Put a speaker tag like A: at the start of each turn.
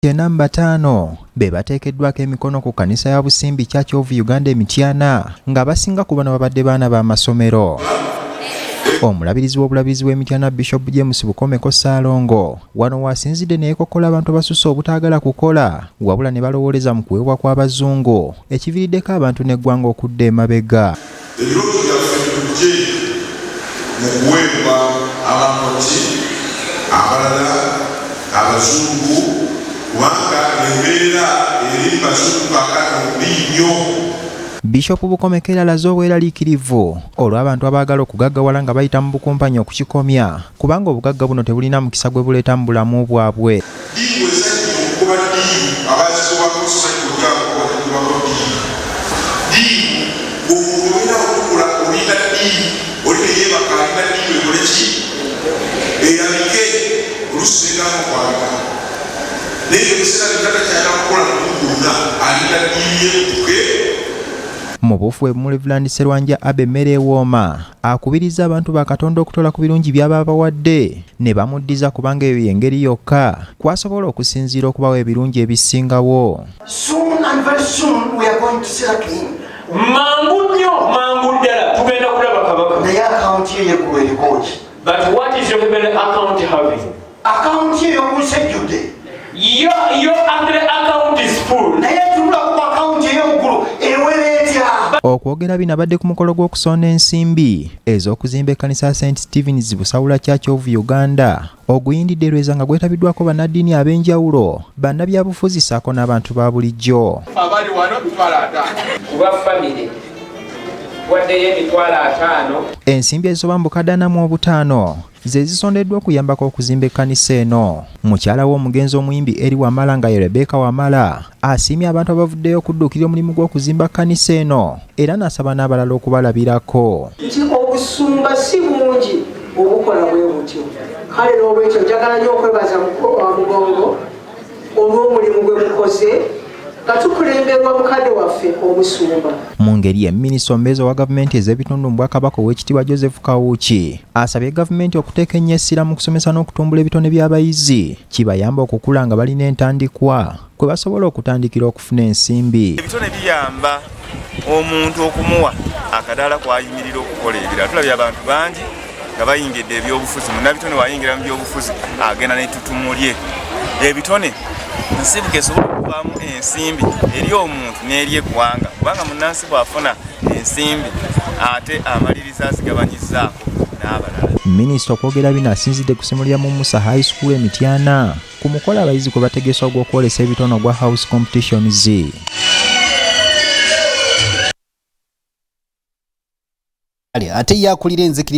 A: Namba 5 be bateekeddwako emikono ku kanisa ya Busimbi Church of Uganda Emityana nga basinga ku bano babadde baana ba masomero. Omulabirizi w'obulabizi w'Emityana Bishop James Bukomeko Salongo wano wasinzidde neyeekokkola abantu abasusse obutaagala kukola wabula ne balowooleza mu kuweebwa kw'abazungu ekiviiriddeko abantu n'eggwanga okudda emabega.
B: Ebirooto byaffe tujje mu kuweebwa abakozi abalala abazungu kubanga embeera eri bazungu kakati mubi nnyo.
A: Bishop Bukomeko alaze obweraliikirivu olw'abantu abaagala okugaggawala nga bayita mu bukumpanyi okukikomya kubanga obugagga buno tebulina mukisa gwe buleeta mu bulamu bwabwe. Mu bufu mu Reverend Serwanja Abemere Wooma akubiriza abantu ba Katonda okutola ku birungi by'aba bawadde ne bamuddiza kubanga eyo y'engeri yokka kwasobola okusinziira okubawa ebirungi ebisingawo.
C: Soon and very soon we are going to see that king.
D: Mangu nnyo mangu ddala tugenda kulaba kabaka.
C: Naye akaunti ye yeggula erikooki.
D: But what is your account having?
C: Akaunti ye y'omusejjudde.
D: Your account is full.
C: Naye tunula ku akaunti ey'oggulu ewera etya.
A: Okwogera bino abadde ku mukolo gw'okusonda ensimbi ez'okuzimba ekkanisa ya St. Stephen's Busawula Church of Uganda oguyindidde Lweza nga gwetabiddwako bannaddiini ab'enjawulo bannabyabufuzi ssaako n'abantu ba bulijjo.
B: Abali wano
D: Kuba family waddeyo emitwalo 5.
A: Ensimbi ezisoba mu bukadde 45 ze zisondeddwa okuyambako okuzimba ekkanisa eno. Mukyala w'omugenzi omuyimbi eri Wamala nga ye Rebecca Wamala asiimye abantu abavuddeyo okudduukirira omulimu gw'okuzimba kkanisa eno era n'asaba n'abalala okubalabirako.
C: Nti obusumba si bungi obukola bwe butyo. Kale n'olwekyo njagala nnyo okwebaza Mugongo olw'omulimu gwe mukoze nga tukulemberwa mukadde waffe omusumba.
A: Mu ngeri ye minisita omubeezi wa gavumenti ez'ebitundu mu Bwakabaka ow'ekitiibwa Joseph Kawuki asabye gavumenti okuteeka ennyo essira mu kusomesa n'okutumbula ebitone by'abayizi kibayamba okukula nga balina entandikwa kwe basobola okutandikira okufuna ensimbi.
E: Ebitone biyamba omuntu okumuwa akadala kwayimirira okukola ebirala. Tulabye abantu bangi nga bayingidde ebyobufuzi munnabitone wayingira mu byobufuzi agenda n'ettutumu lye. Ebitone nsibuke esobola okuvaamu ensimbi eri omuntu n'eri eggwanga kubanga munnansi bw'afuna ensimbi ate amaliriza azigabanyizaako n'abalala.
A: Minisita okwogera bino asinzidde kusimulira mu Musa High School Emityana ku mukolo abayizi kwe bategeesa ogw'okwolesa ebitono gwa house competitions.
F: Ate yakulira enzikiriza